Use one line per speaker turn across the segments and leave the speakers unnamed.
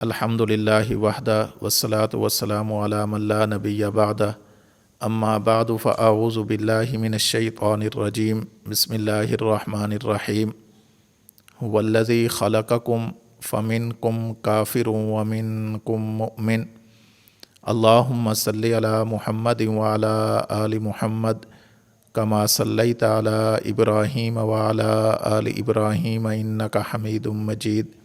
الحمدللہ وحدہ والصلاة والسلام علی من لا نبی بعدہ اما بعد فاعوذ باللہ من الشیطان الرجیم بسم اللہ الرحمن الرحیم هو الذی خلقکم فمنکم کافر ومنکم مؤمن اللہم صلی علی محمد وعلی آل محمد کما صلیت علی ابراہیم وعلی آل ابراہیم انک حمید مجید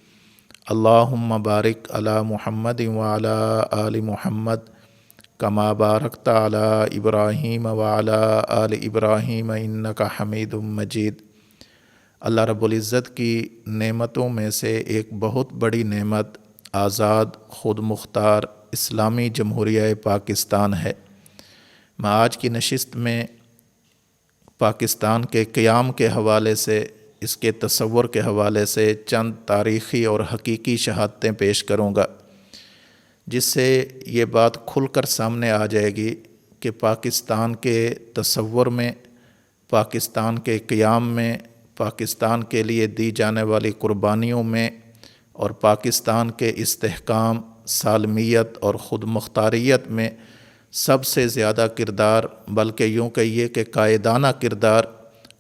اللہم بارک علی محمد وعلی آل محمد کما بارکت علی ابراہیم وعلی آل ابراہیم انک حمید مجید۔ اللہ رب العزت کی نعمتوں میں سے ایک بہت بڑی نعمت آزاد خود مختار اسلامی جمہوریہ پاکستان ہے۔ میں آج کی نشست میں پاکستان کے قیام کے حوالے سے، اس کے تصور کے حوالے سے چند تاریخی اور حقیقی شہادتیں پیش کروں گا، جس سے یہ بات کھل کر سامنے آ جائے گی کہ پاکستان کے تصور میں، پاکستان کے قیام میں، پاکستان کے لیے دی جانے والی قربانیوں میں اور پاکستان کے استحکام، سالمیت اور خود مختاریت میں سب سے زیادہ کردار، بلکہ یوں کہیے کہ قائدانہ کردار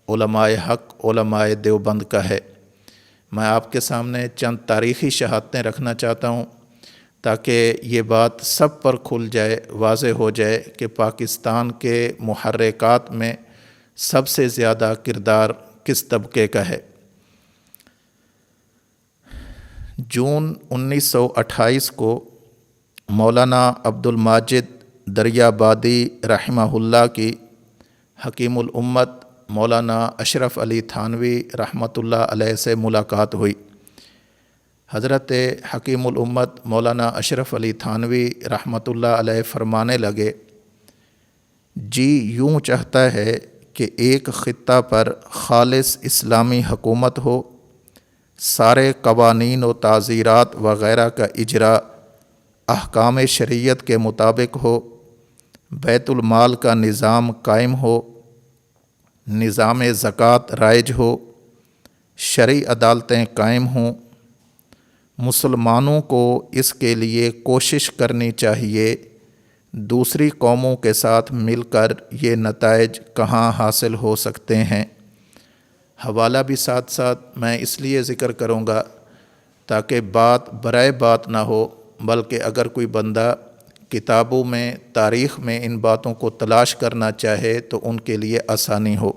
علماء حق، علماء دیوبند کا ہے۔ میں آپ کے سامنے چند تاریخی شہادتیں رکھنا چاہتا ہوں تاکہ یہ بات سب پر کھل جائے، واضح ہو جائے کہ پاکستان کے محرکات میں سب سے زیادہ کردار کس طبقے کا ہے۔ جون 1928 کو مولانا عبدالماجد دریابادی رحمہ اللہ کی حکیم الامت مولانا اشرف علی تھانوی رحمۃ اللہ علیہ سے ملاقات ہوئی۔ حضرت حکیم الامت مولانا اشرف علی تھانوی رحمۃ اللہ علیہ فرمانے لگے، جی یوں چاہتا ہے کہ ایک خطہ پر خالص اسلامی حکومت ہو، سارے قوانین و تعزیرات وغیرہ کا اجرا احکام شریعت کے مطابق ہو، بیت المال کا نظام قائم ہو، نظام زکوٰۃ رائج ہو، شرعی عدالتیں قائم ہوں۔ مسلمانوں کو اس کے لیے کوشش کرنی چاہیے، دوسری قوموں کے ساتھ مل کر یہ نتائج کہاں حاصل ہو سکتے ہیں۔ حوالہ بھی ساتھ ساتھ میں اس لیے ذکر کروں گا تاکہ بات برائے بات نہ ہو، بلکہ اگر کوئی بندہ کتابوں میں، تاریخ میں ان باتوں کو تلاش کرنا چاہے تو ان کے لیے آسانی ہو۔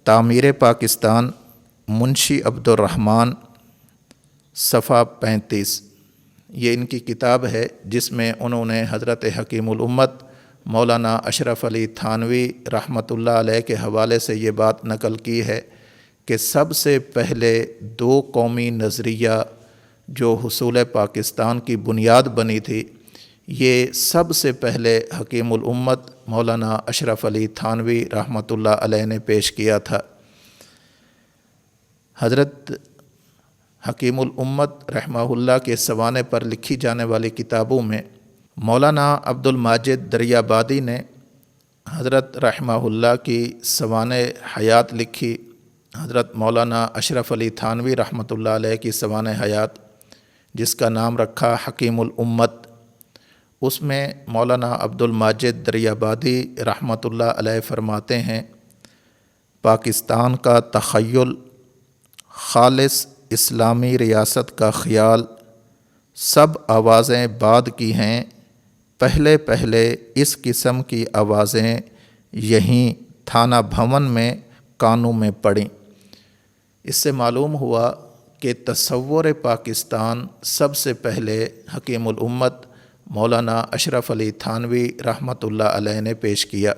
تعمیر پاکستان، منشی عبد الرحمن، صفحہ 35، یہ ان کی کتاب ہے جس میں انہوں نے حضرت حکیم الامت مولانا اشرف علی تھانوی رحمۃ اللہ علیہ کے حوالے سے یہ بات نقل کی ہے کہ سب سے پہلے دو قومی نظریہ جو حصول پاکستان کی بنیاد بنی تھی، یہ سب سے پہلے حکیم الامت مولانا اشرف علی تھانوی رحمۃ اللہ علیہ نے پیش کیا تھا۔ حضرت حکیم الامت رحمہ اللہ کے سوانے پر لکھی جانے والی کتابوں میں مولانا عبدالماجد دریابادی نے حضرت رحمہ اللہ کی سوانح حیات لکھی، حضرت مولانا اشرف علی تھانوی رحمۃ اللہ علیہ کی سوانح حیات، جس کا نام رکھا حکیم الامت۔ اس میں مولانا عبدالماجد دریابادی رحمۃ اللہ علیہ فرماتے ہیں، پاکستان کا تخیل، خالص اسلامی ریاست کا خیال، سب آوازیں بعد کی ہیں، پہلے پہلے اس قسم کی آوازیں یہیں تھانہ بھون میں کانوں میں پڑیں۔ اس سے معلوم ہوا کہ تصور پاکستان سب سے پہلے حکیم الامت مولانا اشرف علی تھانوی رحمۃ اللہ علیہ نے پیش کیا۔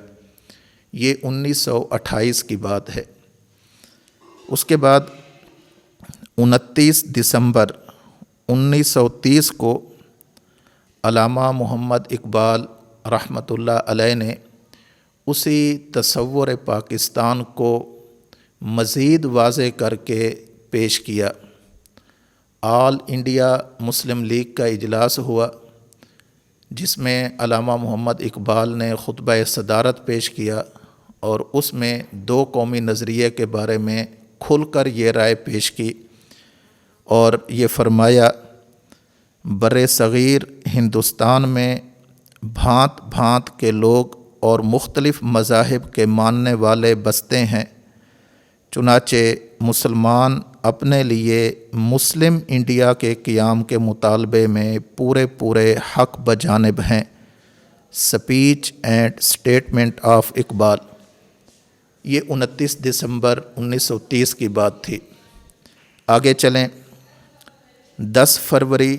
یہ 1928 کی بات ہے۔ اس کے بعد 29 دسمبر 1930 کو علامہ محمد اقبال رحمۃ اللہ علیہ نے اسی تصور پاکستان کو مزید واضح کر کے پیش کیا۔ آل انڈیا مسلم لیگ کا اجلاس ہوا جس میں علامہ محمد اقبال نے خطبہ صدارت پیش کیا اور اس میں دو قومی نظریے کے بارے میں کھل کر یہ رائے پیش کی۔ اور یہ فرمایا بر صغیر ہندوستان میں بھانت بھانت کے لوگ اور مختلف مذاہب کے ماننے والے بستے ہیں، چنانچہ مسلمان اپنے لیے مسلم انڈیا کے قیام کے مطالبے میں پورے حق بجانب ہیں۔ Speech and statement of Iqbal, یہ 29 دسمبر 1930 کی بات تھی۔ آگے چلیں، 10 فروری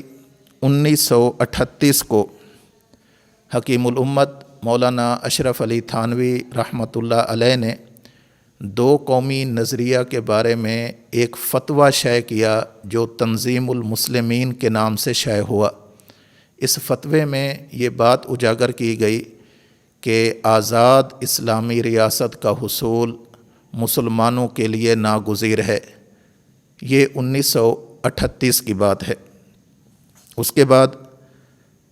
1938 کو حکیم الامت مولانا اشرف علی تھانوی رحمۃ اللہ علیہ نے 2 قومی نظریہ کے بارے میں ایک فتویٰ شائع کیا جو تنظیم المسلمین کے نام سے شائع ہوا۔ اس فتوے میں یہ بات اجاگر کی گئی کہ آزاد اسلامی ریاست کا حصول مسلمانوں کے لیے ناگزیر ہے۔ یہ 1938 کی بات ہے۔ اس کے بعد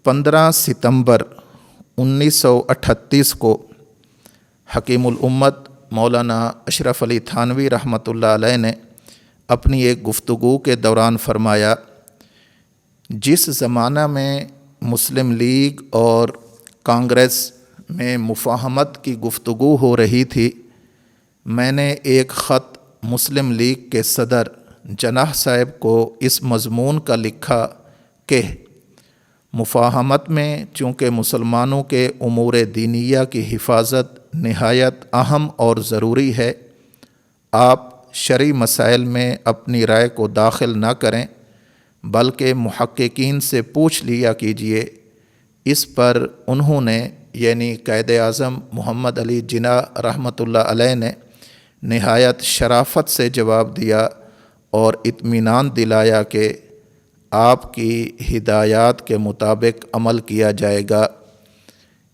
15 ستمبر 1938 کو حکیم الامت مولانا اشرف علی تھانوی رحمۃ اللہ علیہ نے اپنی ایک گفتگو کے دوران فرمایا، جس زمانہ میں مسلم لیگ اور کانگریس میں مفاہمت کی گفتگو ہو رہی تھی، میں نے ایک خط مسلم لیگ کے صدر جناح صاحب کو اس مضمون کا لکھا کہ مفاہمت میں چونکہ مسلمانوں کے امور دینیہ کی حفاظت نہایت اہم اور ضروری ہے، آپ شرعی مسائل میں اپنی رائے کو داخل نہ کریں بلکہ محققین سے پوچھ لیا کیجیے۔ اس پر انہوں نے یعنی قائد اعظم محمد علی جناح رحمۃ اللہ علیہ نے نہایت شرافت سے جواب دیا اور اطمینان دلایا کہ آپ کی ہدایات کے مطابق عمل کیا جائے گا۔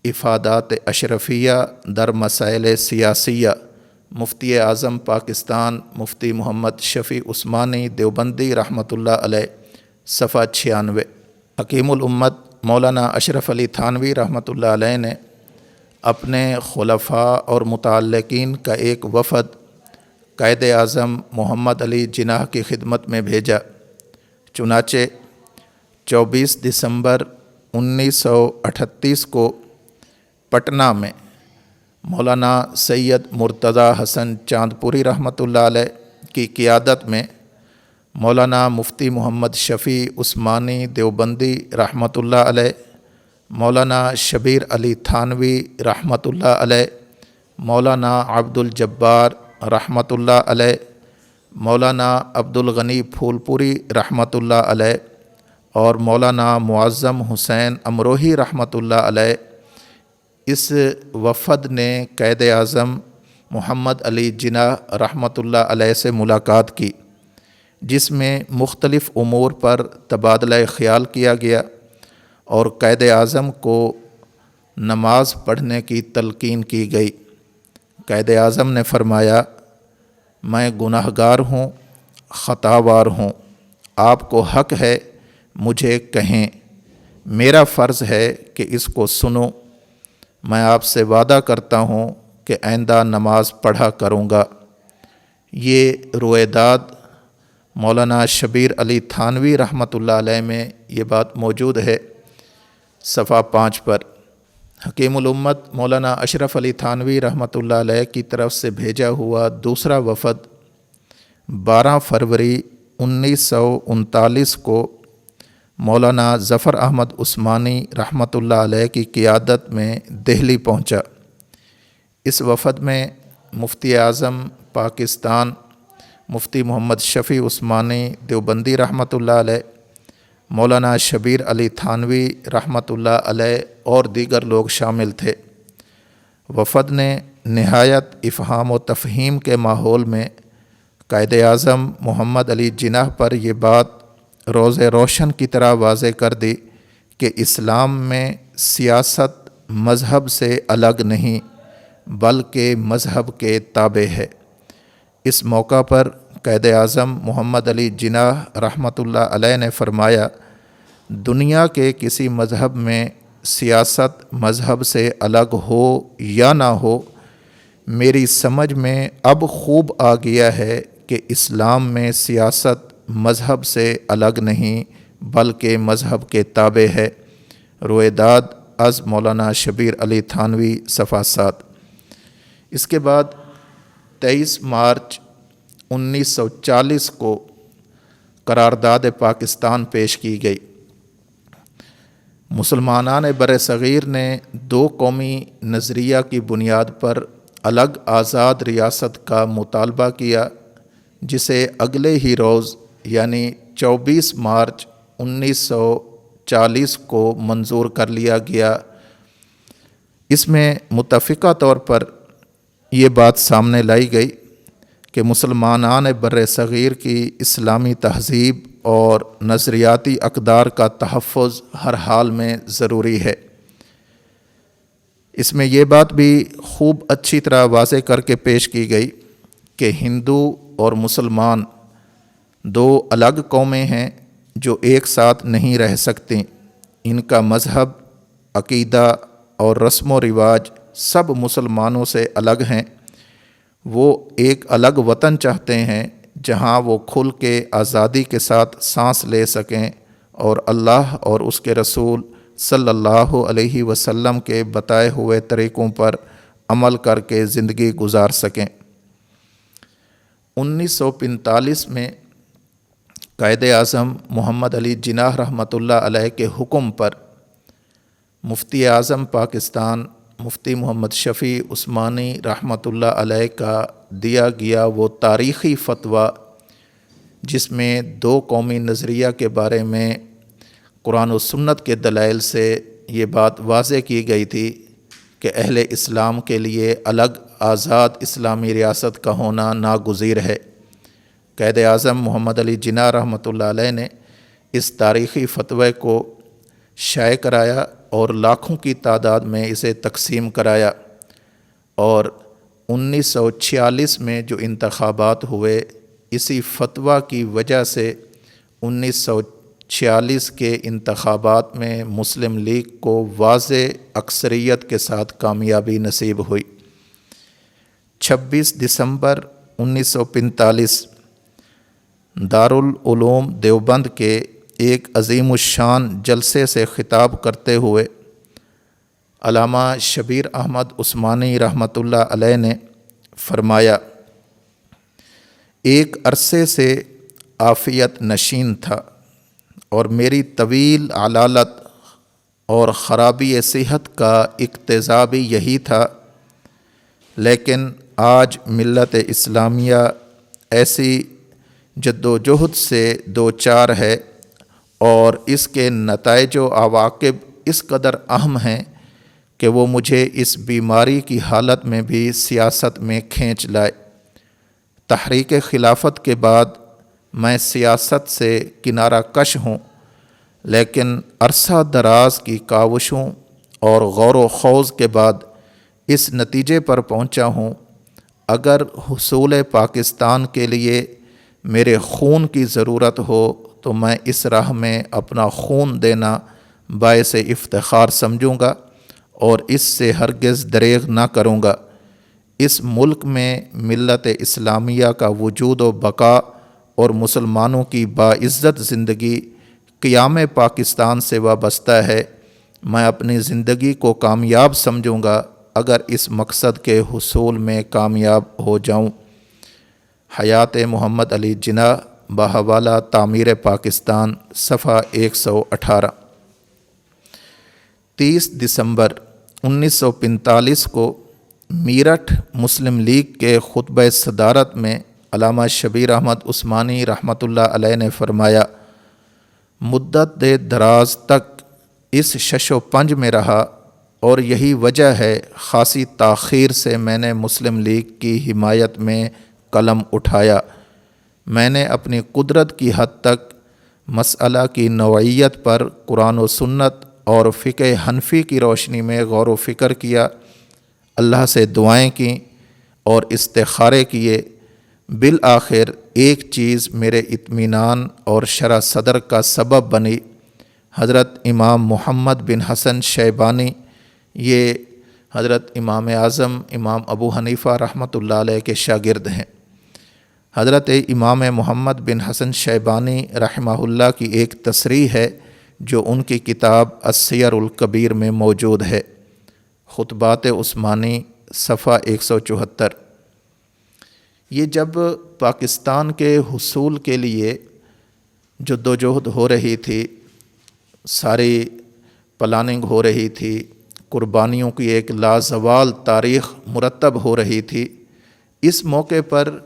افادات اشرفیہ در مسائل سیاسیہ، مفتی اعظم پاکستان مفتی محمد شفیع عثمانی دیوبندی رحمۃ اللہ علیہ، صفحہ 96۔ حکیم الامت مولانا اشرف علی تھانوی رحمۃ اللہ علیہ نے اپنے خلفاء اور متعلقین کا ایک وفد قائد اعظم محمد علی جناح کی خدمت میں بھیجا۔ چنانچہ 24 دسمبر 1938 کو پٹنہ میں مولانا سید مرتضی حسن چاندپوری رحمۃ اللہ علیہ کی قیادت میں مولانا مفتی محمد شفیع عثمانی دیوبندی رحمۃ اللہ علیہ، مولانا شبیر علی تھانوی رحمۃ اللہ علیہ، مولانا عبد الجبار رحمۃ اللہ علیہ، مولانا عبد الغنی پھولپوری رحمۃ اللہ علیہ اور مولانا معظم حسین امروہی رحمۃ اللہ علیہ، اس وفد نے قائد اعظم محمد علی جناح رحمۃ اللہ علیہ سے ملاقات کی، جس میں مختلف امور پر تبادلہ خیال کیا گیا اور قائد اعظم کو نماز پڑھنے کی تلقین کی گئی۔ قائد اعظم نے فرمایا، میں گناہ گار ہوں، خطاوار ہوں، آپ کو حق ہے مجھے کہیں، میرا فرض ہے کہ اس کو سنو، میں آپ سے وعدہ کرتا ہوں کہ آئندہ نماز پڑھا کروں گا۔ یہ رویداد مولانا شبیر علی تھانوی رحمۃ اللہ علیہ میں یہ بات موجود ہے، صفحہ 5 پر۔ حکیم الامت مولانا اشرف علی تھانوی رحمۃ اللہ علیہ کی طرف سے بھیجا ہوا دوسرا وفد 12 فروری 1939 کو مولانا ظفر احمد عثمانی رحمۃ اللہ علیہ کی قیادت میں دہلی پہنچا۔ اس وفد میں مفتی اعظم پاکستان مفتی محمد شفیع عثمانی دیوبندی رحمۃ اللہ علیہ، مولانا شبیر علی تھانوی رحمۃ اللہ علیہ اور دیگر لوگ شامل تھے۔ وفد نے نہایت افہام و تفہیم کے ماحول میں قائد اعظم محمد علی جناح پر یہ بات روز روشن کی طرح واضح کر دی کہ اسلام میں سیاست مذہب سے الگ نہیں بلکہ مذہب کے تابع ہے۔ اس موقع پر قائد اعظم محمد علی جناح رحمۃ اللہ علیہ نے فرمایا، دنیا کے کسی مذہب میں سیاست مذہب سے الگ ہو یا نہ ہو، میری سمجھ میں اب خوب آ گیا ہے کہ اسلام میں سیاست مذہب سے الگ نہیں بلکہ مذہب کے تابع ہے۔ رویداد از مولانا شبیر علی تھانوی صفحہ 7۔ اس کے بعد 23 مارچ 1940 کو قرارداد پاکستان پیش کی گئی۔ مسلمانان بر صغیر نے دو قومی نظریہ کی بنیاد پر الگ آزاد ریاست کا مطالبہ کیا، جسے اگلے ہی روز یعنی 24 مارچ 1940 کو منظور کر لیا گیا۔ اس میں متفقہ طور پر یہ بات سامنے لائی گئی کہ مسلمانان بر صغیر کی اسلامی تہذیب اور نظریاتی اقدار کا تحفظ ہر حال میں ضروری ہے۔ اس میں یہ بات بھی خوب اچھی طرح واضح کر کے پیش کی گئی کہ ہندو اور مسلمان دو الگ قومیں ہیں جو ایک ساتھ نہیں رہ سکتیں۔ ان کا مذہب، عقیدہ اور رسم و رواج سب مسلمانوں سے الگ ہیں۔ وہ ایک الگ وطن چاہتے ہیں جہاں وہ کھل کے آزادی کے ساتھ سانس لے سکیں اور اللہ اور اس کے رسول صلی اللہ علیہ وسلم کے بتائے ہوئے طریقوں پر عمل کر کے زندگی گزار سکیں۔ 1945 میں قائد اعظم محمد علی جناح رحمۃ اللہ علیہ کے حکم پر مفتی اعظم پاکستان مفتی محمد شفیع عثمانی رحمۃ اللہ علیہ کا دیا گیا وہ تاریخی فتویٰ، جس میں دو قومی نظریہ کے بارے میں قرآن و سنت کے دلائل سے یہ بات واضح کی گئی تھی کہ اہل اسلام کے لیے الگ آزاد اسلامی ریاست کا ہونا ناگزیر ہے۔ قائد اعظم محمد علی جناح رحمۃ اللہ علیہ نے اس تاریخی فتوے کو شائع کرایا اور لاکھوں کی تعداد میں اسے تقسیم کرایا، اور 1946 میں جو انتخابات ہوئے، اسی فتویٰ کی وجہ سے 1946 کے انتخابات میں مسلم لیگ کو واضح اکثریت کے ساتھ کامیابی نصیب ہوئی۔ 26 دسمبر 1945 دارالعلوم دیوبند کے ایک عظیم الشان جلسے سے خطاب کرتے ہوئے علامہ شبیر احمد عثمانی رحمۃ اللہ علیہ نے فرمایا، ایک عرصے سے عافیت نشین تھا اور میری طویل علالت اور خرابی صحت کا اقتضا بھی یہی تھا، لیکن آج ملت اسلامیہ ایسی جدوجہد سے دوچار ہے اور اس کے نتائج و عواقب اس قدر اہم ہیں کہ وہ مجھے اس بیماری کی حالت میں بھی سیاست میں کھینچ لائے۔ تحریک خلافت کے بعد میں سیاست سے کنارہ کش ہوں، لیکن عرصہ دراز کی کاوشوں اور غور و خوض کے بعد اس نتیجے پر پہنچا ہوں، اگر حصول پاکستان کے لیے میرے خون کی ضرورت ہو تو میں اس راہ میں اپنا خون دینا باعث افتخار سمجھوں گا اور اس سے ہرگز دریغ نہ کروں گا۔ اس ملک میں ملت اسلامیہ کا وجود و بقا اور مسلمانوں کی باعزت زندگی قیام پاکستان سے وابستہ ہے۔ میں اپنی زندگی کو کامیاب سمجھوں گا اگر اس مقصد کے حصول میں کامیاب ہو جاؤں۔ حیات محمد علی جناح بحوالہ تعمیر پاکستان صفحہ 118۔ 30 دسمبر 1945 کو میرٹھ مسلم لیگ کے خطبہ صدارت میں علامہ شبیر احمد عثمانی رحمۃ اللہ علیہ نے فرمایا، مدت دراز تک اس شش و پنج میں رہا اور یہی وجہ ہے خاصی تاخیر سے میں نے مسلم لیگ کی حمایت میں قلم اٹھایا۔ میں نے اپنی قدرت کی حد تک مسئلہ کی نوعیت پر قرآن و سنت اور فقہ حنفی کی روشنی میں غور و فکر کیا، اللہ سے دعائیں کیں اور استخارے کیے۔ بالآخر ایک چیز میرے اطمینان اور شرح صدر کا سبب بنی۔ حضرت امام محمد بن حسن شیبانی، یہ حضرت امام اعظم امام ابو حنیفہ رحمۃ اللہ علیہ کے شاگرد ہیں، حضرت امام محمد بن حسن شیبانی رحمہ اللہ کی ایک تصریح ہے جو ان کی کتاب السیر الکبیر میں موجود ہے، خطبات عثمانی صفحہ 174۔ یہ جب پاکستان کے حصول کے لیے جدوجہد ہو رہی تھی، ساری پلاننگ ہو رہی تھی، قربانیوں کی ایک لازوال تاریخ مرتب ہو رہی تھی، اس موقع پر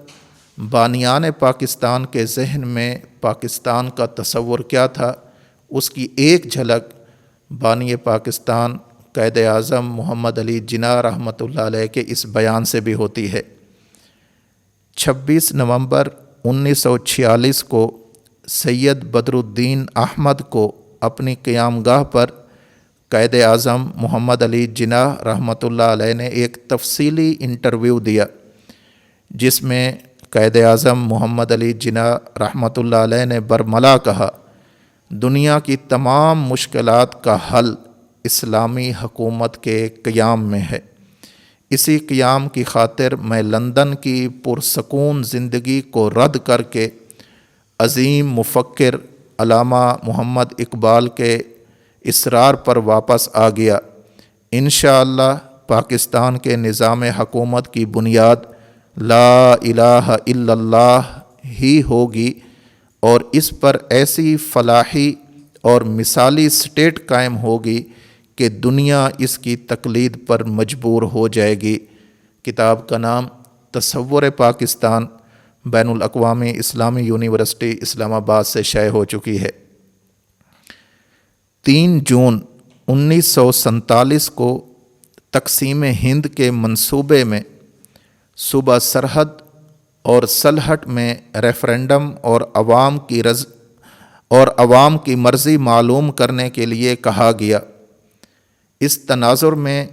بانیان پاکستان کے ذہن میں پاکستان کا تصور کیا تھا، اس کی ایک جھلک بانی پاکستان قائد اعظم محمد علی جناح رحمۃ اللہ علیہ کے اس بیان سے بھی ہوتی ہے۔ 26 نومبر 1946 کو سید بدر الدین احمد کو اپنی قیام گاہ پر قائد اعظم محمد علی جناح رحمۃ اللہ علیہ نے ایک تفصیلی انٹرویو دیا، جس میں قائد اعظم محمد علی جناح رحمۃ اللہ علیہ نے برملا کہا، دنیا کی تمام مشکلات کا حل اسلامی حکومت کے قیام میں ہے۔ اسی قیام کی خاطر میں لندن کی پرسکون زندگی کو رد کر کے عظیم مفکر علامہ محمد اقبال کے اصرار پر واپس آ گیا۔ انشاءاللہ پاکستان کے نظام حکومت کی بنیاد لا الہ الا اللہ ہی ہوگی، اور اس پر ایسی فلاحی اور مثالی سٹیٹ قائم ہوگی کہ دنیا اس کی تقلید پر مجبور ہو جائے گی۔ کتاب کا نام تصور پاکستان، بین الاقوامی اسلامی یونیورسٹی اسلام آباد سے شائع ہو چکی ہے۔ 3 جون 1947 کو تقسیم ہند کے منصوبے میں صوبہ سرحد اور سلہٹ میں ریفرنڈم اور عوام کی مرضی معلوم کرنے کے لیے کہا گیا۔ اس تناظر میں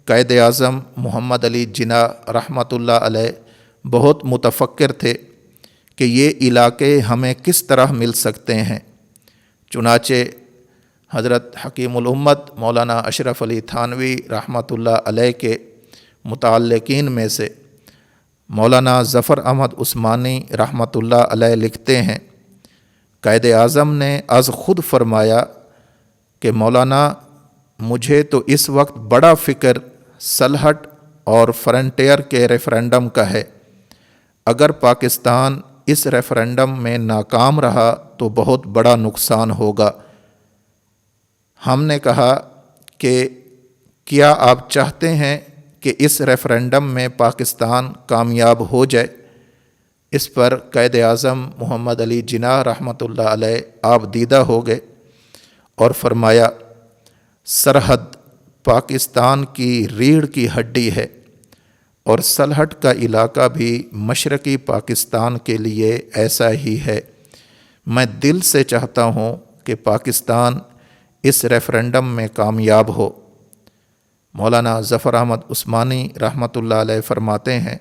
قائد اعظم محمد علی جناح رحمۃ اللہ علیہ بہت متفکر تھے کہ یہ علاقے ہمیں کس طرح مل سکتے ہیں۔ چنانچہ حضرت حکیم الامت مولانا اشرف علی تھانوی رحمۃ اللہ علیہ کے متعلقین میں سے مولانا ظفر احمد عثمانی رحمۃ اللہ علیہ لکھتے ہیں، قائد اعظم نے از خود فرمایا کہ مولانا مجھے تو اس وقت بڑا فکر سلہٹ اور فرنٹیئر کے ریفرنڈم کا ہے۔ اگر پاکستان اس ریفرنڈم میں ناکام رہا تو بہت بڑا نقصان ہوگا۔ ہم نے کہا کہ کیا آپ چاہتے ہیں کہ اس ریفرنڈم میں پاکستان کامیاب ہو جائے؟ اس پر قائد اعظم محمد علی جناح رحمۃ اللہ علیہ آپ دیدہ ہو گئے اور فرمایا، سرحد پاکستان کی ریڑھ کی ہڈی ہے، اور سلہٹ کا علاقہ بھی مشرقی پاکستان کے لیے ایسا ہی ہے۔ میں دل سے چاہتا ہوں کہ پاکستان اس ریفرنڈم میں کامیاب ہو۔ مولانا ظفر احمد عثمانی رحمۃ اللہ علیہ فرماتے ہیں،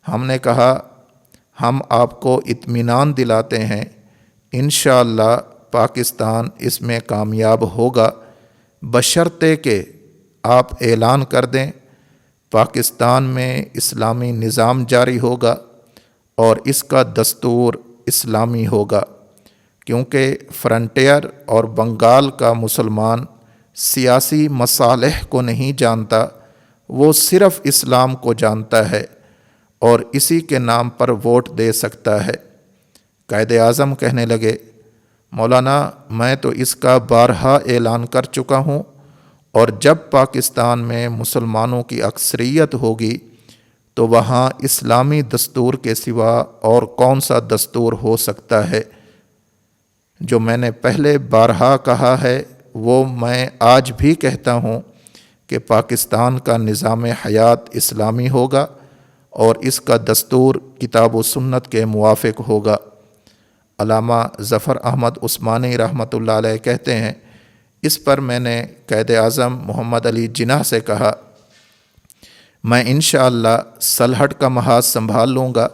ہم نے کہا ہم آپ کو اطمینان دلاتے ہیں، انشاءاللہ پاکستان اس میں کامیاب ہوگا، بشرطے کہ آپ اعلان کر دیں پاکستان میں اسلامی نظام جاری ہوگا اور اس کا دستور اسلامی ہوگا، کیونکہ فرنٹیئر اور بنگال کا مسلمان سیاسی مصالح کو نہیں جانتا، وہ صرف اسلام کو جانتا ہے اور اسی کے نام پر ووٹ دے سکتا ہے۔ قائد اعظم کہنے لگے، مولانا میں تو اس کا بارہا اعلان کر چکا ہوں، اور جب پاکستان میں مسلمانوں کی اکثریت ہوگی تو وہاں اسلامی دستور کے سوا اور کون سا دستور ہو سکتا ہے؟ جو میں نے پہلے بارہا کہا ہے وہ میں آج بھی کہتا ہوں کہ پاکستان کا نظام حیات اسلامی ہوگا اور اس کا دستور کتاب و سنت کے موافق ہوگا۔ علامہ ظفر احمد عثمانی رحمۃ اللہ علیہ کہتے ہیں، اس پر میں نے قائد اعظم محمد علی جناح سے کہا، میں انشاءاللہ سلہٹ کا محاذ سنبھال لوں گا،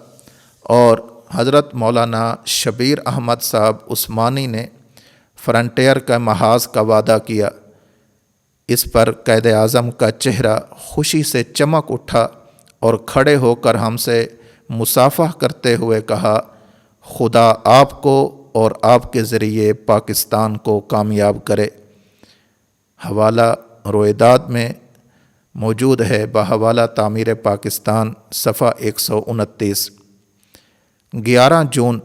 اور حضرت مولانا شبیر احمد صاحب عثمانی نے فرنٹیئر کا محاذ کا وعدہ کیا۔ اس پر قائد اعظم کا چہرہ خوشی سے چمک اٹھا اور کھڑے ہو کر ہم سے مصافحہ کرتے ہوئے کہا، خدا آپ کو اور آپ کے ذریعے پاکستان کو کامیاب کرے۔ حوالہ رویداد میں موجود ہے بحوالہ تعمیر پاکستان صفحہ 129۔ 11 جون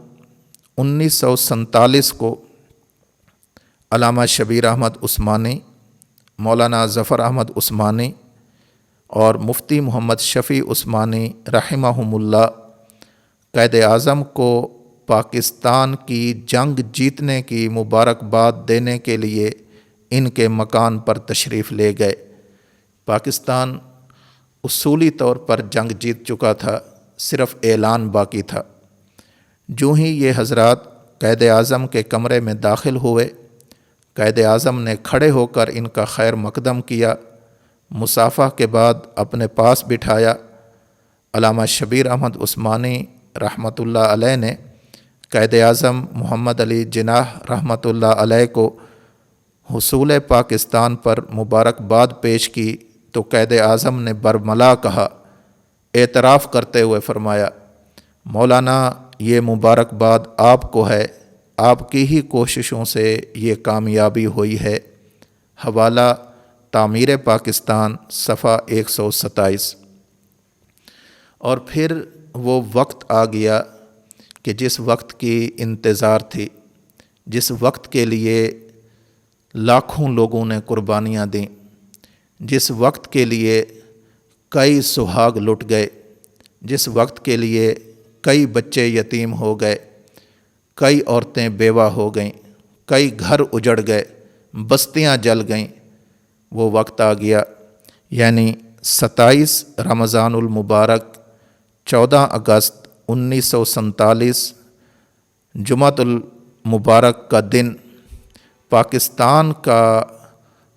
1947 کو علامہ شبیر احمد عثمانی، مولانا ظفر احمد عثمانی اور مفتی محمد شفیع عثمانی رحمہم اللہ قائد اعظم کو پاکستان کی جنگ جیتنے کی مبارکباد دینے کے لیے ان کے مکان پر تشریف لے گئے۔ پاکستان اصولی طور پر جنگ جیت چکا تھا، صرف اعلان باقی تھا۔ جو ہی یہ حضرات قائد اعظم کے کمرے میں داخل ہوئے، قائد اعظم نے کھڑے ہو کر ان کا خیر مقدم کیا، مصافحہ کے بعد اپنے پاس بٹھایا۔ علامہ شبیر احمد عثمانی رحمۃ اللہ علیہ نے قائد اعظم محمد علی جناح رحمۃ اللہ علیہ کو حصول پاکستان پر مبارکباد پیش کی تو قائد اعظم نے برملا کہا، اعتراف کرتے ہوئے فرمایا، مولانا یہ مبارکباد آپ کو ہے، آپ کی ہی کوششوں سے یہ کامیابی ہوئی ہے۔ حوالہ تعمیر پاکستان صفحہ 127۔ اور پھر وہ وقت آ گیا کہ جس وقت کی انتظار تھی، جس وقت کے لیے لاکھوں لوگوں نے قربانیاں دیں، جس وقت کے لیے کئی سہاگ لٹ گئے، جس وقت کے لیے کئی بچے یتیم ہو گئے، کئی عورتیں بیوہ ہو گئیں، کئی گھر اجڑ گئے، بستیاں جل گئیں، وہ وقت آ گیا، یعنی 27 رمضان المبارک 14 اگست 1947 جمعۃ المبارک کا دن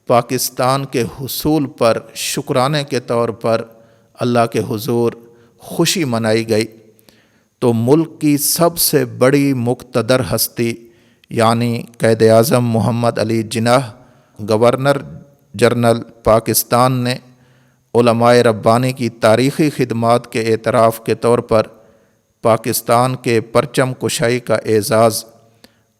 پاکستان کے حصول پر شکرانے کے طور پر اللہ کے حضور خوشی منائی گئی، تو ملک کی سب سے بڑی مقتدر ہستی یعنی قائد اعظم محمد علی جناح گورنر جنرل پاکستان نے علماء ربانی کی تاریخی خدمات کے اعتراف کے طور پر پاکستان کے پرچم کشائی کا اعزاز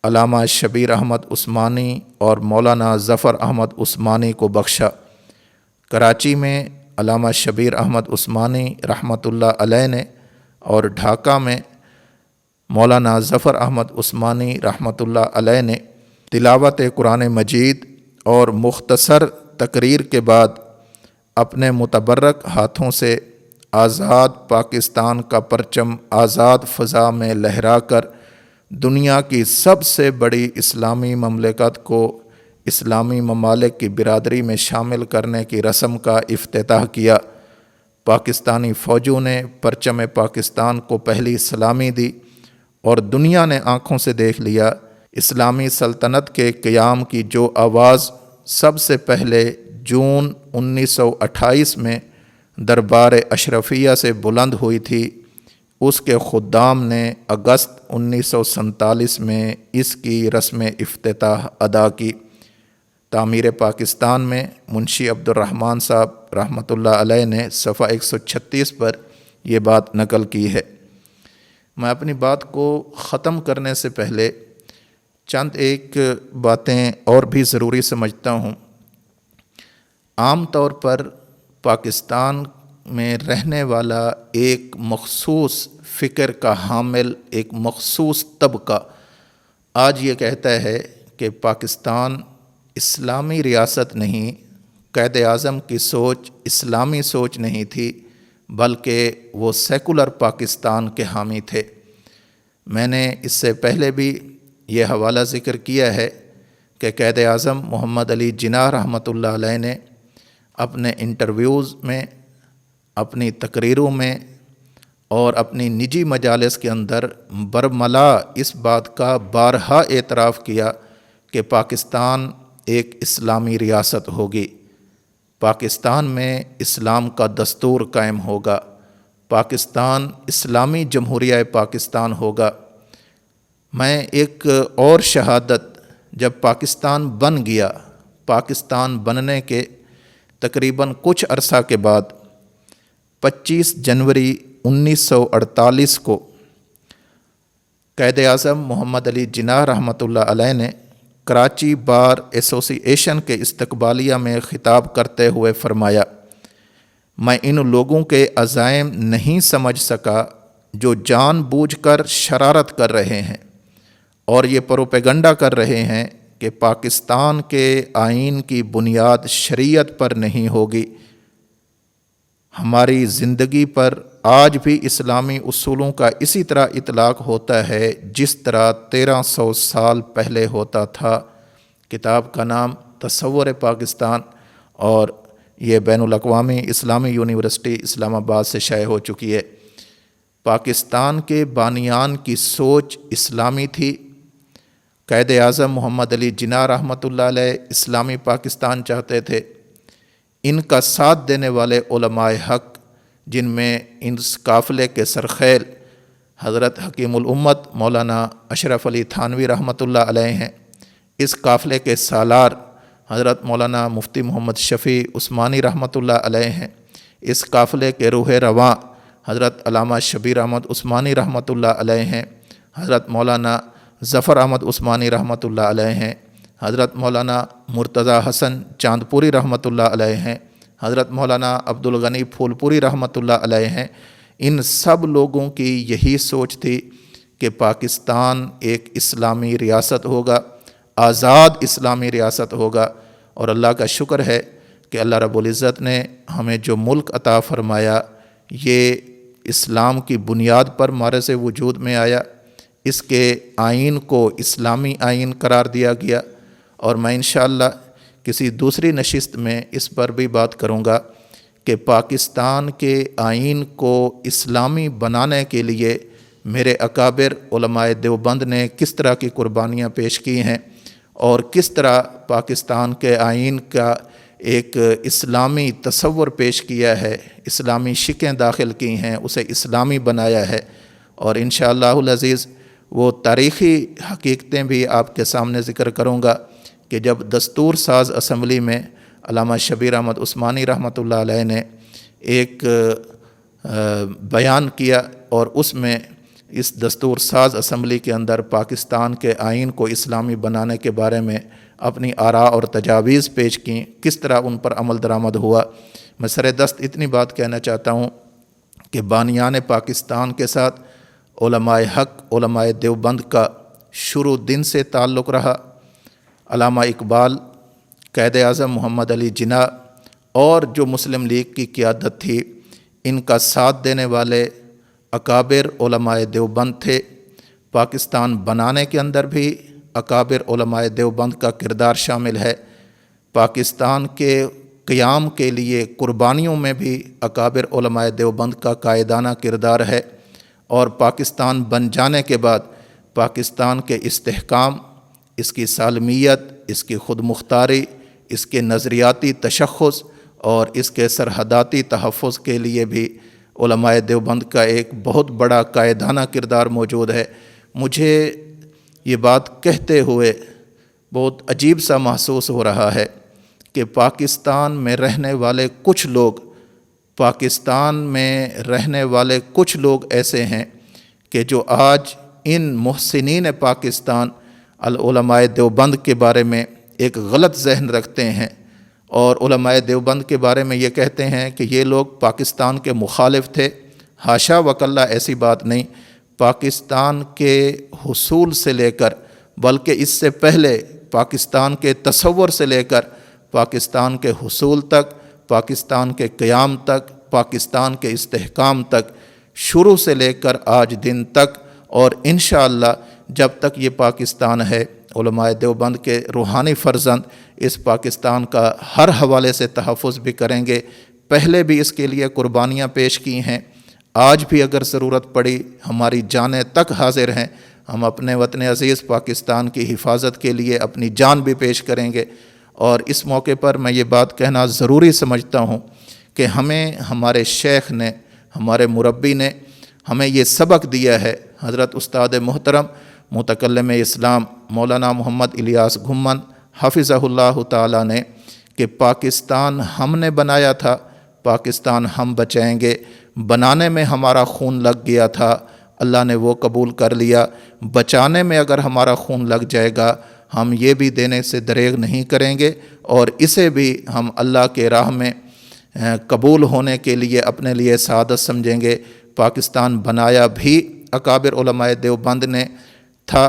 علامہ شبیر احمد عثمانی اور مولانا ظفر احمد عثمانی کو بخشا۔ کراچی میں علامہ شبیر احمد عثمانی رحمۃ اللہ علیہ نے اور ڈھاکہ میں مولانا ظفر احمد عثمانی رحمۃ اللہ علیہ نے تلاوت قرآن مجید اور مختصر تقریر کے بعد اپنے متبرک ہاتھوں سے آزاد پاکستان کا پرچم آزاد فضا میں لہرا کر دنیا کی سب سے بڑی اسلامی مملکت کو اسلامی ممالک کی برادری میں شامل کرنے کی رسم کا افتتاح کیا۔ پاکستانی فوجوں نے پرچم پاکستان کو پہلی سلامی دی اور دنیا نے آنکھوں سے دیکھ لیا۔ اسلامی سلطنت کے قیام کی جو آواز سب سے پہلے جون 1928 میں دربار اشرفیہ سے بلند ہوئی تھی، اس کے خدام نے اگست 1947 میں اس کی رسم افتتاح ادا کی۔ تعمیر پاکستان میں منشی عبد الرحمن صاحب رحمۃ اللہ علیہ نے صفحہ 136 پر یہ بات نقل کی ہے۔ میں اپنی بات کو ختم کرنے سے پہلے چند ایک باتیں اور بھی ضروری سمجھتا ہوں۔ عام طور پر پاکستان میں رہنے والا ایک مخصوص فکر کا حامل ایک مخصوص طبقہ آج یہ کہتا ہے کہ پاکستان اسلامی ریاست نہیں، قائد اعظم کی سوچ اسلامی سوچ نہیں تھی بلکہ وہ سیکولر پاکستان کے حامی تھے۔ میں نے اس سے پہلے بھی یہ حوالہ ذکر کیا ہے کہ قائد اعظم محمد علی جناح رحمۃ اللہ علیہ نے اپنے انٹرویوز میں، اپنی تقریروں میں اور اپنی نجی مجالس کے اندر برملا اس بات کا بارہا اعتراف کیا کہ پاکستان ایک اسلامی ریاست ہوگی، پاکستان میں اسلام کا دستور قائم ہوگا، پاکستان اسلامی جمہوریہ پاکستان ہوگا۔ میں ایک اور شہادت، جب پاکستان بن گیا، پاکستان بننے کے تقریباً کچھ عرصہ کے بعد 25 جنوری 1948 کو قائد اعظم محمد علی جناح رحمۃ اللہ علیہ نے کراچی بار ایسوسی ایشن کے استقبالیہ میں خطاب کرتے ہوئے فرمایا، میں ان لوگوں کے عزائم نہیں سمجھ سکا جو جان بوجھ کر شرارت کر رہے ہیں اور یہ پروپیگنڈا کر رہے ہیں کہ پاکستان کے آئین کی بنیاد شریعت پر نہیں ہوگی۔ ہماری زندگی پر آج بھی اسلامی اصولوں کا اسی طرح اطلاق ہوتا ہے جس طرح 1300 سال پہلے ہوتا تھا۔ کتاب کا نام تصور پاکستان، اور یہ بین الاقوامی اسلامی یونیورسٹی اسلام آباد سے شائع ہو چکی ہے۔ پاکستان کے بانیان کی سوچ اسلامی تھی۔ قائد اعظم محمد علی جناح رحمۃ اللہ علیہ اسلامی پاکستان چاہتے تھے۔ ان کا ساتھ دینے والے علماء حق، جن میں اس قافلے کے سرخیل حضرت حکیم الامت مولانا اشرف علی تھانوی رحمۃ اللہ علیہ ہیں، اس قافلے کے سالار حضرت مولانا مفتی محمد شفیع عثمانی رحمۃ اللہ علیہ ہیں، اس قافلے کے روح رواں حضرت علامہ شبیر احمد عثمانی رحمۃ اللہ علیہ ہیں، حضرت مولانا ظفر احمد عثمانی رحمۃ اللہ علیہ ہیں، حضرت مولانا مرتضیٰ حسن چاندپوری رحمۃ اللہ علیہ ہیں، حضرت مولانا عبدالغنی پھولپوری رحمۃ اللہ علیہ ہیں۔ ان سب لوگوں کی یہی سوچ تھی کہ پاکستان ایک اسلامی ریاست ہوگا، آزاد اسلامی ریاست ہوگا، اور اللہ کا شکر ہے کہ اللہ رب العزت نے ہمیں جو ملک عطا فرمایا یہ اسلام کی بنیاد پر ہمارے سے وجود میں آیا۔ اس کے آئین کو اسلامی آئین قرار دیا گیا، اور میں انشاءاللہ کسی دوسری نشست میں اس پر بھی بات کروں گا کہ پاکستان کے آئین کو اسلامی بنانے کے لیے میرے اکابر علماء دیوبند نے کس طرح کی قربانیاں پیش کی ہیں، اور کس طرح پاکستان کے آئین کا ایک اسلامی تصور پیش کیا ہے، اسلامی شکیں داخل کی ہیں، اسے اسلامی بنایا ہے۔ اور انشاءاللہ العزیز وہ تاریخی حقیقتیں بھی آپ کے سامنے ذکر کروں گا کہ جب دستور ساز اسمبلی میں علامہ شبیر احمد عثمانی رحمۃ اللہ علیہ نے ایک بیان کیا، اور اس میں اس دستور ساز اسمبلی کے اندر پاکستان کے آئین کو اسلامی بنانے کے بارے میں اپنی آراء اور تجاویز پیش کیں، کس طرح ان پر عمل درآمد ہوا۔ میں سر دست اتنی بات کہنا چاہتا ہوں کہ بانیان پاکستان کے ساتھ علماء حق، علماء دیوبند کا شروع دن سے تعلق رہا۔ علامہ اقبال، قائد اعظم محمد علی جناح اور جو مسلم لیگ کی قیادت تھی، ان کا ساتھ دینے والے اکابر علماء دیوبند تھے۔ پاکستان بنانے کے اندر بھی اکابر علماء دیوبند کا کردار شامل ہے۔ پاکستان کے قیام کے لیے قربانیوں میں بھی اکابر علماء دیوبند کا قائدانہ کردار ہے، اور پاکستان بن جانے کے بعد پاکستان کے استحکام، اس کی سالمیت، اس کی خود مختاری، اس کے نظریاتی تشخص اور اس کے سرحداتی تحفظ کے لیے بھی علماء دیوبند کا ایک بہت بڑا قائدانہ کردار موجود ہے۔ مجھے یہ بات کہتے ہوئے بہت عجیب سا محسوس ہو رہا ہے کہ پاکستان میں رہنے والے کچھ لوگ ایسے ہیں کہ جو آج ان محسنین پاکستان العلماء دیوبند کے بارے میں ایک غلط ذہن رکھتے ہیں، اور علماء دیوبند کے بارے میں یہ کہتے ہیں کہ یہ لوگ پاکستان کے مخالف تھے۔ حاشا وکلہ، ایسی بات نہیں۔ پاکستان کے حصول سے لے کر، بلکہ اس سے پہلے پاکستان کے تصور سے لے کر پاکستان کے حصول تک، پاکستان کے قیام تک، پاکستان کے استحکام تک، شروع سے لے کر آج دن تک، اور انشاءاللہ جب تک یہ پاکستان ہے، علماء دیوبند کے روحانی فرزند اس پاکستان کا ہر حوالے سے تحفظ بھی کریں گے۔ پہلے بھی اس کے لیے قربانیاں پیش کی ہیں، آج بھی اگر ضرورت پڑی ہماری جانیں تک حاضر ہیں، ہم اپنے وطن عزیز پاکستان کی حفاظت کے لیے اپنی جان بھی پیش کریں گے۔ اور اس موقع پر میں یہ بات کہنا ضروری سمجھتا ہوں کہ ہمیں ہمارے شیخ نے، ہمارے مربی نے ہمیں یہ سبق دیا ہے، حضرت استاد محترم متکلم اسلام مولانا محمد الیاس گھمن حفظہ اللہ تعالیٰ نے، کہ پاکستان ہم نے بنایا تھا، پاکستان ہم بچائیں گے، بنانے میں ہمارا خون لگ گیا تھا، اللہ نے وہ قبول کر لیا۔ بچانے میں اگر ہمارا خون لگ جائے گا ہم یہ بھی دینے سے دریغ نہیں کریں گے، اور اسے بھی ہم اللہ کے راہ میں قبول ہونے کے لیے اپنے لیے سعادت سمجھیں گے۔ پاکستان بنایا بھی اکابر علماء دیوبند نے تھا،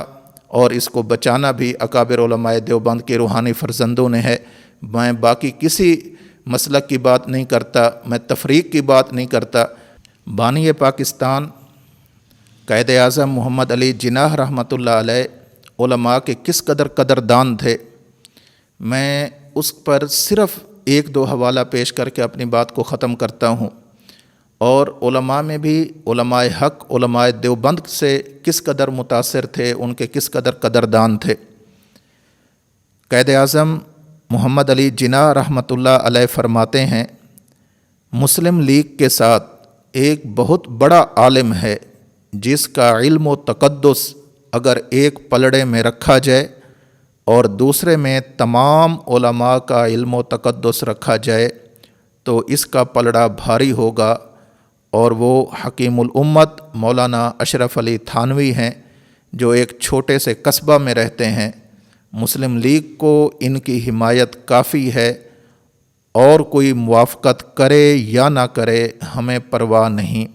اور اس کو بچانا بھی اکابر علماء دیوبند کے روحانی فرزندوں نے ہے۔ میں باقی کسی مسلک کی بات نہیں کرتا، میں تفریق کی بات نہیں کرتا۔ بانی پاکستان قائد اعظم محمد علی جناح رحمۃ اللہ علیہ علماء کے کس قدر قدردان تھے، میں اس پر صرف ایک دو حوالہ پیش کر کے اپنی بات کو ختم کرتا ہوں۔ اور علماء میں بھی علماء حق علماء دیوبند سے کس قدر متاثر تھے، ان کے کس قدر قدردان تھے۔ قائد اعظم محمد علی جناح رحمۃ اللہ علیہ فرماتے ہیں، مسلم لیگ کے ساتھ ایک بہت بڑا عالم ہے جس کا علم و تقدس اگر ایک پلڑے میں رکھا جائے اور دوسرے میں تمام علماء کا علم و تقدس رکھا جائے تو اس کا پلڑا بھاری ہوگا، اور وہ حکیم الامت مولانا اشرف علی تھانوی ہیں جو ایک چھوٹے سے قصبہ میں رہتے ہیں۔ مسلم لیگ کو ان کی حمایت کافی ہے، اور کوئی موافقت کرے یا نہ کرے ہمیں پرواہ نہیں۔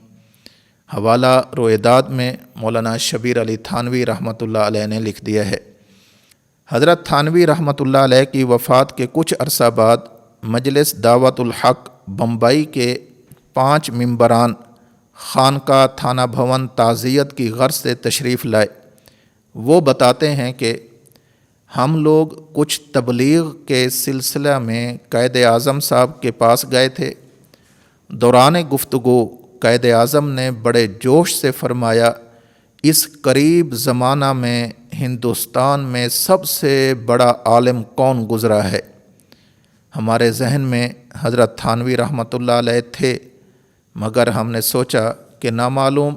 حوالہ رویداد میں مولانا شبیر علی تھانوی رحمۃ اللہ علیہ نے لکھ دیا ہے۔ حضرت تھانوی رحمۃ اللہ علیہ کی وفات کے کچھ عرصہ بعد مجلس دعوت الحق بمبئی کے 5 ممبران خانقاہ تھانہ بھون تعزیت کی غرض سے تشریف لائے۔ وہ بتاتے ہیں کہ ہم لوگ کچھ تبلیغ کے سلسلہ میں قائد اعظم صاحب کے پاس گئے تھے۔ دوران گفتگو قائد اعظم نے بڑے جوش سے فرمایا، اس قریب زمانہ میں ہندوستان میں سب سے بڑا عالم کون گزرا ہے؟ ہمارے ذہن میں حضرت تھانوی رحمۃ اللہ علیہ تھے، مگر ہم نے سوچا کہ نامعلوم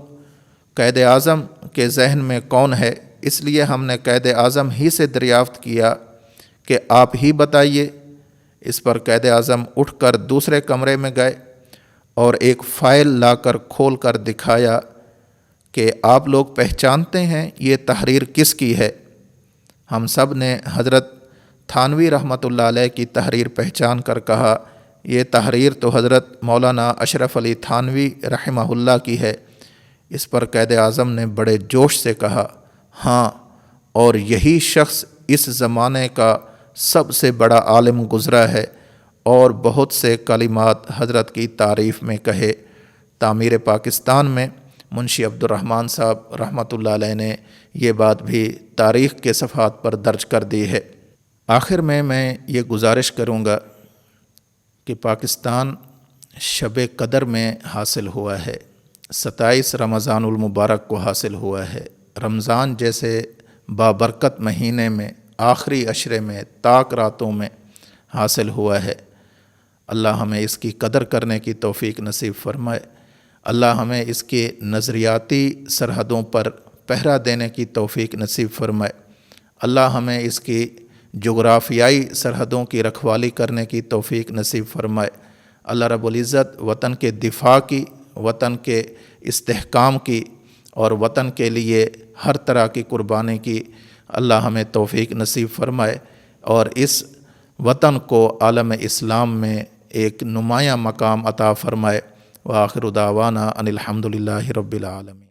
قائد اعظم کے ذہن میں کون ہے، اس لیے ہم نے قائد اعظم ہی سے دریافت کیا کہ آپ ہی بتائیے۔ اس پر قائد اعظم اٹھ کر دوسرے کمرے میں گئے اور ایک فائل لا کر کھول کر دکھایا کہ آپ لوگ پہچانتے ہیں یہ تحریر کس کی ہے؟ ہم سب نے حضرت تھانوی رحمۃ اللہ علیہ کی تحریر پہچان کر کہا، یہ تحریر تو حضرت مولانا اشرف علی تھانوی رحمہ اللہ کی ہے۔ اس پر قائد اعظم نے بڑے جوش سے کہا، ہاں، اور یہی شخص اس زمانے کا سب سے بڑا عالم گزرا ہے، اور بہت سے کلمات حضرت کی تعریف میں کہے۔ تعمیر پاکستان میں منشی عبد الرحمن صاحب رحمۃ اللہ علیہ نے یہ بات بھی تاریخ کے صفحات پر درج کر دی ہے۔ آخر میں یہ گزارش کروں گا کہ پاکستان شب قدر میں حاصل ہوا ہے، 27 رمضان المبارک کو حاصل ہوا ہے۔ رمضان جیسے بابرکت مہینے میں آخری عشرے میں تاک راتوں میں حاصل ہوا ہے۔ اللہ ہمیں اس کی قدر کرنے کی توفیق نصیب فرمائے۔ اللہ ہمیں اس کے نظریاتی سرحدوں پر پہرا دینے کی توفیق نصیب فرمائے۔ اللہ ہمیں اس کی جغرافیائی سرحدوں کی رکھوالی کرنے کی توفیق نصیب فرمائے۔ اللہ رب العزت وطن کے دفاع کی، وطن کے استحکام کی اور وطن کے لیے ہر طرح کی قربانی کی اللہ ہمیں توفیق نصیب فرمائے، اور اس وطن کو عالم اسلام میں ایک نمایاں مقام عطا فرمائے۔ وآخر دعوانا ان الحمد للہ رب العالمین۔